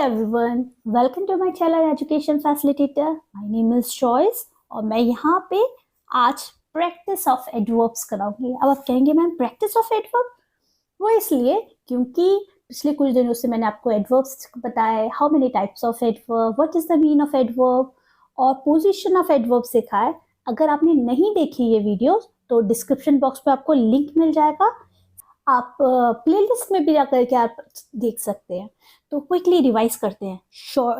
everyone, welcome to my channel Education Facilitator. My name is Joyce और मैं यहाँ पे आज प्रैक्टिस ऑफ एडवर्ब्स कराऊंगी। अब आप कहेंगे मैम प्रैक्टिस ऑफ एडवर्ब, वो इसलिए क्योंकि पिछले कुछ दिनों से मैंने आपको एडवर्ब्स बताया है, how many types of adverb, what is the mean of adverb और पोजीशन ऑफ एडवर्ब सिखाया है। अगर आपने नहीं देखी ये वीडियो तो डिस्क्रिप्शन बॉक्स पे आपको लिंक मिल जाएगा, आप प्लेलिस्ट में भी जाकर के आप देख सकते हैं। तो क्विकली रिवाइज करते हैं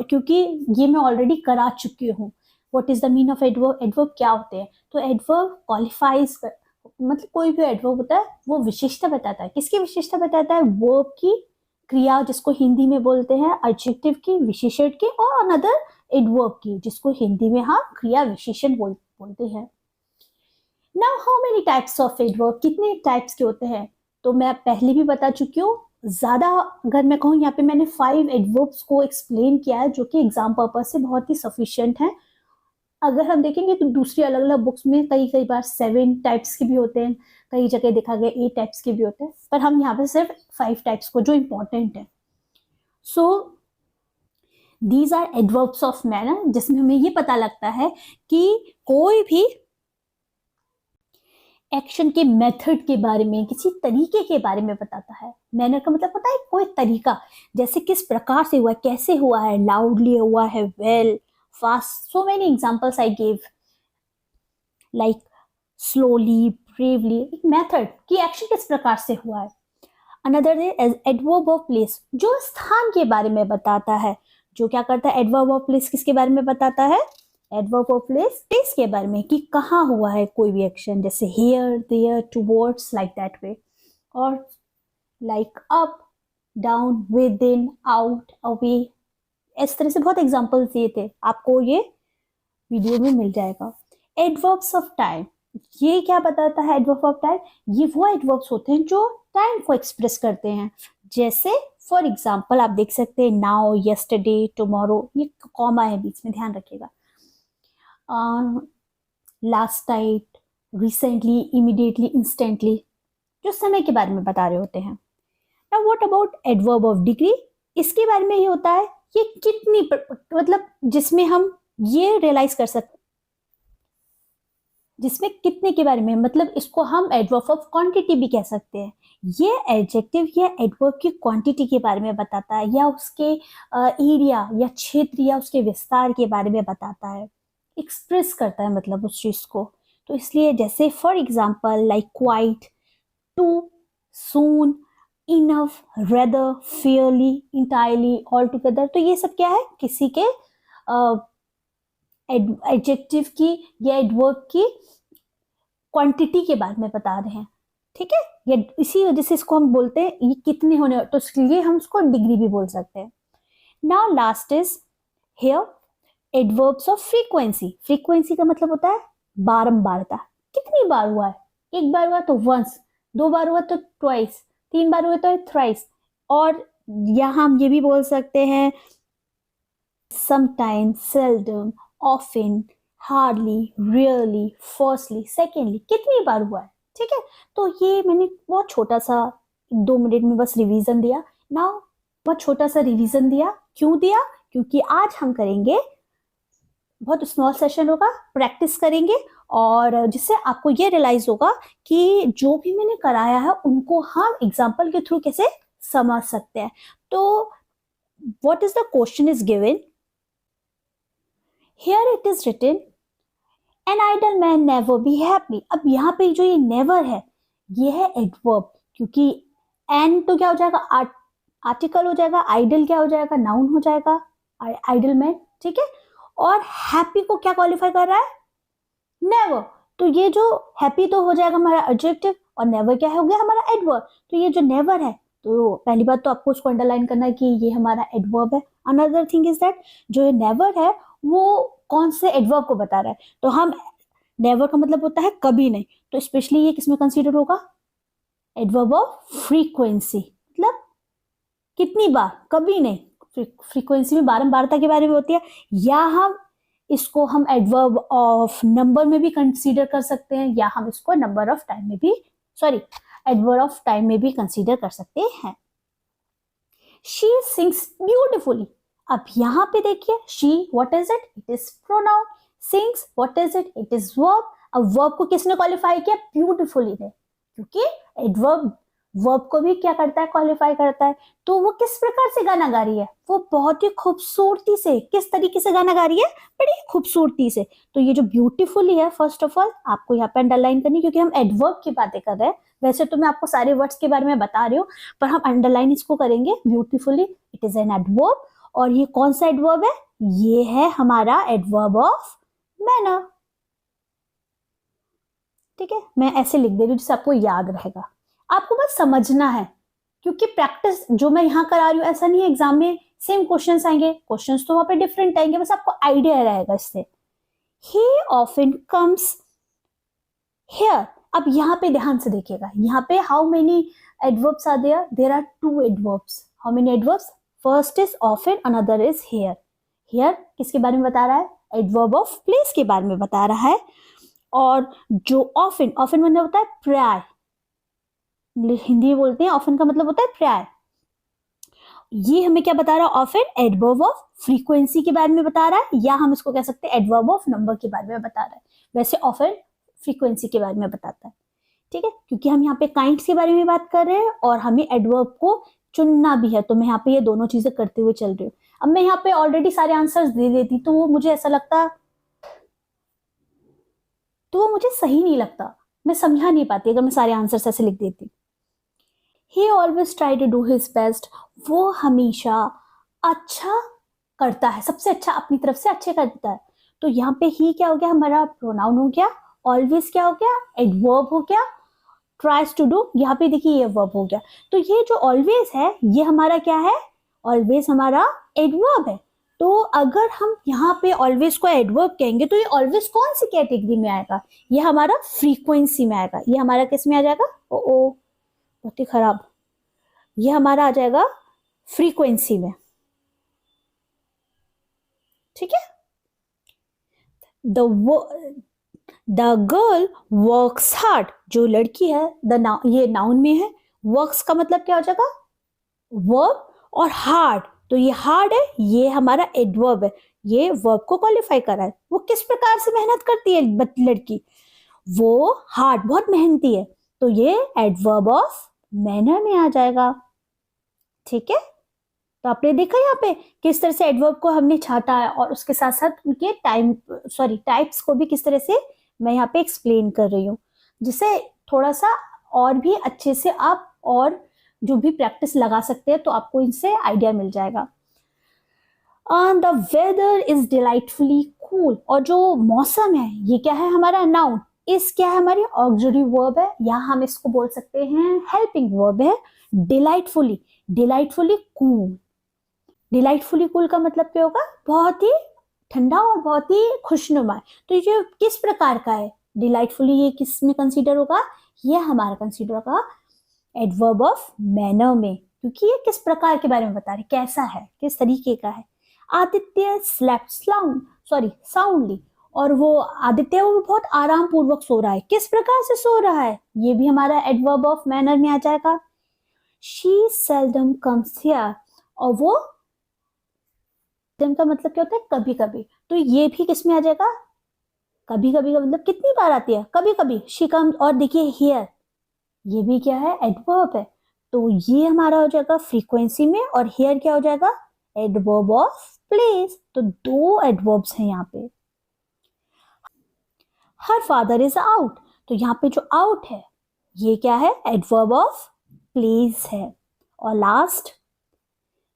क्योंकि ये मैं ऑलरेडी करा चुकी हूँ। What is the mean of adverb, adverb क्या होते हैं। तो एडवर्ब क्वालिफाइज मतलब कोई भी एडवर्ब होता है वो विशेषता बताता है। किसकी विशेषता बताता है? वर्ब की, क्रिया जिसको हिंदी में बोलते हैं एडजेक्टिव की, विशेषण की, और अनदर एडवर्ब की जिसको हिंदी में हम क्रिया विशेषण बोलते हैं। Now how many types of adverb, कितने टाइप्स के होते हैं तो मैं पहले भी बता चुकी हूँ। ज़्यादा अगर मैं कहूँ, यहाँ पे मैंने 5 एडवर्ब्स को एक्सप्लेन किया है जो कि एग्जाम पर्पज से बहुत ही सफिशिएंट है। अगर हम देखेंगे तो दूसरी अलग अलग बुक्स में कई बार 7 टाइप्स के भी होते हैं, कई जगह देखा गया 8 टाइप्स के भी होते हैं, पर हम यहाँ पे सिर्फ 5 टाइप्स को जो इम्पोर्टेंट है। So these are adverbs of manner, जिसमें हमें ये पता लगता है कि कोई भी एक्शन के मेथड के बारे में, किसी तरीके के बारे में बताता है। मैनर का मतलब पता है कोई तरीका, जैसे किस प्रकार से हुआ है, कैसे हुआ है, लाउडली हुआ है, well, fast. So many examples I give, like slowly, bravely. एक मेथड कि एक्शन किस प्रकार से हुआ है। Another is adverb of place, जो स्थान के बारे में बताता है। जो क्या करता है? एडवर्ब ऑफ प्लेस किसके बारे में बताता है? एडवर्ब ऑफ प्लेस के बारे में कि कहाँ हुआ है कोई भी एक्शन, जैसे here, there, towards, like that way, और like up, down, within, out, away. इस तरह से बहुत एग्जांपल्स दिए थे, आपको ये वीडियो में मिल जाएगा। एडवर्ब्स ऑफ टाइम, ये क्या बताता है? एडवर्ब ऑफ टाइम ये वो एडवर्ब्स होते हैं जो टाइम को एक्सप्रेस करते हैं। जैसे फॉर एग्जाम्पल आप देख सकते हैं नाउ, यस्टरडे, टुमारो, ये कॉमा है बीच में, ध्यान रखिएगा। Last night, recently, immediately, instantly, जो समय के बारे में बता रहे होते हैं। Now what about adverb of degree, इसके बारे में ये होता है ये कितनी मतलब जिसमें हम ये रियलाइज कर सकते, जिसमें कितने के बारे में, मतलब इसको हम एडवर्ब ऑफ क्वांटिटी भी कह सकते हैं। ये एडजेक्टिव या एडवर्ब की क्वांटिटी के बारे में बताता है, या उसके एरिया या क्षेत्र या उसके विस्तार के बारे में बताता है, एक्सप्रेस करता है मतलब उस चीज को। तो इसलिए जैसे for example like quite, too, soon, enough, rather, fairly, entirely, altogether. तो ये सब क्या है? किसी के एडजेक्टिव की या एडवर्ब की क्वांटिटी के बारे में बता रहे हैं, ठीक है। ये इसी वजह से इसको हम बोलते हैं ये कितने होने, तो इसलिए हम उसको डिग्री भी बोल सकते हैं। Now last is here adverbs of frequency. Frequency का मतलब होता है बारंबारता, कितनी बार हुआ है। एक बार हुआ तो वंस, 2 बार हुआ तो ट्वाइस, 3 बार हुआ तो थ्राइस, और यहाँ हम ये भी बोल सकते हैं sometimes, seldom, often, hardly, rarely, firstly, secondly, कितनी बार हुआ है, ठीक है। तो ये मैंने बहुत छोटा सा 2 मिनट में बस रिवीजन दिया। नाउ बहुत छोटा सा रिवीजन दिया, क्यों दिया? क्योंकि आज हम करेंगे, बहुत स्मॉल सेशन होगा, प्रैक्टिस करेंगे, और जिससे आपको ये रियलाइज होगा कि जो भी मैंने कराया है उनको हम एग्जाम्पल के थ्रू कैसे समझ सकते हैं। तो what is the question is given here, it is written an idle man never be happy. अब यहाँ पे जो ये नेवर है ये है एडवर्ब, क्योंकि एन तो क्या हो जाएगा? आर्टिकल हो जाएगा, आइडल क्या हो जाएगा? नाउन हो जाएगा, आइडल मैन, ठीक है। और हैप्पी को क्या क्वालिफाई कर रहा है? नेवर। तो ये जो हैप्पी तो हो जाएगा हमारा एडजेक्टिव, और नेवर क्या हो गया? हमारा एडवर्ब। तो ये जो नेवर है, तो पहली बात तो आपको उसको अंडरलाइन करना है कि ये हमारा एडवर्ब है। अनदर थिंग इज दैट जो ये नेवर है वो कौन से एडवर्ब को बता रहा है। तो हम नेवर का मतलब होता है कभी नहीं, तो स्पेशली ये किसमें कंसीडर होगा? एडवर्ब ऑफ फ्रीक्वेंसी, मतलब कितनी बार, कभी नहीं। फ्रीक्वेंसी में बारंबारता के बारे में होती है, या हम इसको हम एडवर्ब ऑफ नंबर में भी कंसीडर कर सकते हैं, या हम इसको नंबर ऑफ टाइम में भी, एडवर्ब ऑफ टाइम में भी कंसीडर कर सकते हैं। शी सिंग्स ब्यूटिफुली, अब यहाँ पे देखिए she, what is it? It is pronoun. Sings, what is it? It is verb. अब verb को किसने क्वालिफाई किया? ब्यूटिफुली ने, क्योंकि एडवर्ब वर्ब को भी क्या करता है? क्वालिफाई करता है। तो वो किस प्रकार से गाना गा रही है? वो बहुत ही खूबसूरती से, किस तरीके से गाना गा रही है? बड़ी खूबसूरती से। तो ये जो ब्यूटीफुली है, फर्स्ट ऑफ ऑल आपको यहाँ पे अंडरलाइन करनी, क्योंकि हम एडवर्ब की बातें कर रहे हैं। वैसे तो मैं आपको सारे वर्ड्स के बारे में बता रही हूँ, पर हम अंडरलाइन इसको करेंगे। Beautifully, it is an adverb. और ये कौन सा एडवर्ब है? ये है हमारा एडवर्ब ऑफ मैनर। ठीक है, मैं ऐसे लिख दे रही हूँ जिससे आपको याद रहेगा। आपको बस समझना है, क्योंकि प्रैक्टिस जो मैं यहाँ करा रही हूँ, ऐसा नहीं है एग्जाम में सेम क्वेश्चंस आएंगे। क्वेश्चंस तो वहां पे डिफरेंट आएंगे, बस आपको आइडिया रहेगा इससे। He often comes here. अब यहाँ पे ध्यान से देखिएगा, यहाँ पे how many adverbs are there? There are 2 adverbs. How many adverbs? First is often, another is here. Here किसके बारे में बता रहा है? एडवर्ब ऑफ प्लेस के बारे में बता रहा है। और जो ऑफन, ऑफन मतलब होता है प्राय, हिंदी में बोलते हैं ऑफन का मतलब होता है प्राय। ये हमें क्या बता रहा है? ऑफन एडवर्ब ऑफ फ्रीक्वेंसी के बारे में बता रहा है, या हम इसको कह सकते हैं एडवर्ब ऑफ नंबर के बारे में बता रहा है। वैसे ऑफन फ्रीक्वेंसी के बारे में बताता है। ठीक है, क्योंकि हम यहाँ पे काइंड्स के बारे में बात कर रहे हैं और हमें एडवर्ब को चुनना भी है, तो मैं यहाँ पे ये दोनों चीजें करते हुए चल रही हूँ। अब मैं यहाँ पे ऑलरेडी सारे आंसर्स दे देती तो वो मुझे ऐसा लगता, तो वो मुझे सही नहीं लगता, मैं समझा नहीं पाती अगर मैं सारे आंसर्स ऐसे लिख देती। He always try to do his best. वो हमेशा अच्छा करता है, सबसे अच्छा अपनी तरफ से अच्छे करता है। तो यहाँ पे ही क्या हो गया? हमारा प्रोनाउन हो गया। ऑलवेज क्या हो गया? एडवर्ब हो गया। ट्राइज टू डू, यहाँ पे देखिए ये वर्ब हो गया। तो ये जो ऑलवेज है, ये हमारा क्या है? ऑलवेज हमारा एडवर्ब है। तो अगर हम यहाँ पे ऑलवेज को एडवर्ब कहेंगे तो ये ऑलवेज कौन सी कैटेगरी में आएगा? ये हमारा फ्रीक्वेंसी में आएगा। ये हमारा किस में आ जाएगा? ओ बहुत ही खराब, ये हमारा आ जाएगा फ्रीक्वेंसी में। ठीक है, द गर्ल वर्क्स हार्ड, जो लड़की है, ये नाउन में है। वर्क्स का मतलब क्या हो जाएगा? वर्ब, और हार्ड, तो ये हार्ड है, ये हमारा एडवर्ब है। ये वर्ब को क्वालिफाई कर रहा है। वो किस प्रकार से मेहनत करती है लड़की? वो हार्ड, बहुत मेहनती है, तो ये एडवर्ब ऑफ मैनर में आ जाएगा। ठीक है, तो आपने देखा यहाँ पे किस तरह से एडवर्ब को हमने छाटा है, और उसके साथ साथ उनके टाइप्स को भी किस तरह से मैं यहाँ पे एक्सप्लेन कर रही हूँ, जिससे थोड़ा सा और भी अच्छे से आप और जो भी प्रैक्टिस लगा सकते हैं, तो आपको इनसे आइडिया मिल जाएगा। The weather is delightfully cool, और जो मौसम है ये क्या है? हमारा नाउन। इस क्या है? हमारी ऑक्सिलरी वर्ब है, या हम इसको बोल सकते हैं हेल्पिंग वर्ब है। Delightfully, delightfully cool. Delightfully cool का मतलब क्या होगा? बहुत ही ठंडा और बहुत ही खुशनुमा। तो ये किस प्रकार का है? डिलाइटफुली ये किस में कंसीडर होगा? ये हमारा कंसीडर होगा एडवर्ब ऑफ मैनर में, क्योंकि ये किस प्रकार के बारे में बता रहे, कैसा है, किस तरीके का है। आदित्य स्लेप्ट साउंडली, और वो आदित्य वो बहुत आराम पूर्वक सो रहा है। किस प्रकार से सो रहा है? ये भी हमारा एडवर्ब ऑफ मैनर में आ जाएगा। शी सेल्डम कम्स हियर, और वो का मतलब क्या होता है? कभी कभी, तो ये भी किस में आ जाएगा? कभी कभी का मतलब कितनी बार आती है? कभी कभी। शी कम्स, और देखिए हियर, ये भी क्या है? एडवर्ब है। तो ये हमारा हो जाएगा फ्रीक्वेंसी में, और हियर क्या हो जाएगा? Adverb of place. तो 2 एडवर्ब्स हैं यहाँ पे। हर फादर इज आउट, तो यहाँ पे जो आउट है ये क्या है? एडवर्ब ऑफ प्लेस है। और last,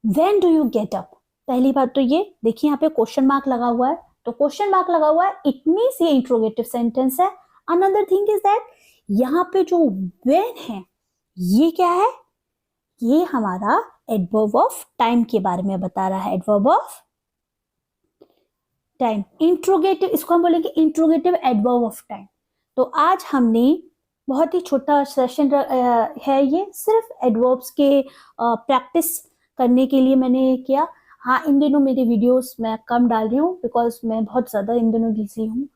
when do you get up, पहली बात तो ये देखिए यहाँ पे क्वेश्चन मार्क लगा हुआ है, तो क्वेश्चन मार्क लगा हुआ है, इट मीन्स ये इंट्रोगेटिव सेंटेंस है। अनदर थिंग इज दैट यहाँ पे जो व्हेन है ये क्या है? ये हमारा एडवर्ब ऑफ टाइम के बारे में बता रहा है। एडवर्ब ऑफ टाइम, इंट्रोगेटिव, इसको हम बोलेंगे इंट्रोगेटिव एडवर्ब ऑफ टाइम। तो आज हमने बहुत ही छोटा सेशन है, ये सिर्फ एडवर्ब्स के प्रैक्टिस करने के लिए मैंने किया। हाँ, इन दिनों मेरी वीडियोस मैं कम डाल रही हूँ, बिकॉज मैं बहुत ज़्यादा इन दिनों बिजी हूँ।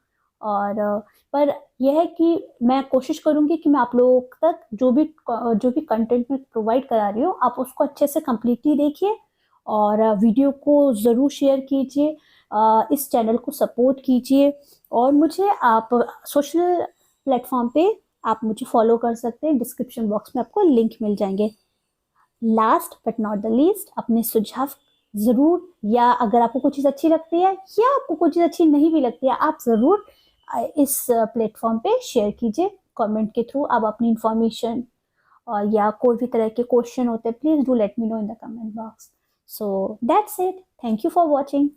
और पर यह है कि मैं कोशिश करूँगी कि मैं आप लोगों तक जो भी कंटेंट में प्रोवाइड करा रही हूँ, आप उसको अच्छे से कम्प्लीटली देखिए और वीडियो को ज़रूर शेयर कीजिए, इस चैनल को सपोर्ट कीजिए, और मुझे आप सोशल प्लेटफॉर्म पे आप मुझे फॉलो कर सकते हैं, डिस्क्रिप्शन बॉक्स में आपको लिंक मिल जाएंगे। Last but not the least, अपने सुझाव ज़रूर, या अगर आपको कुछ चीज़ अच्छी लगती है या आपको कुछ चीज़ अच्छी नहीं भी लगती है, आप ज़रूर इस प्लेटफॉर्म पे शेयर कीजिए कमेंट के थ्रू। आप अपनी इंफॉर्मेशन या कोई भी तरह के क्वेश्चन होते हैं, please do let me know in the comment box. So that's it, thank you for watching.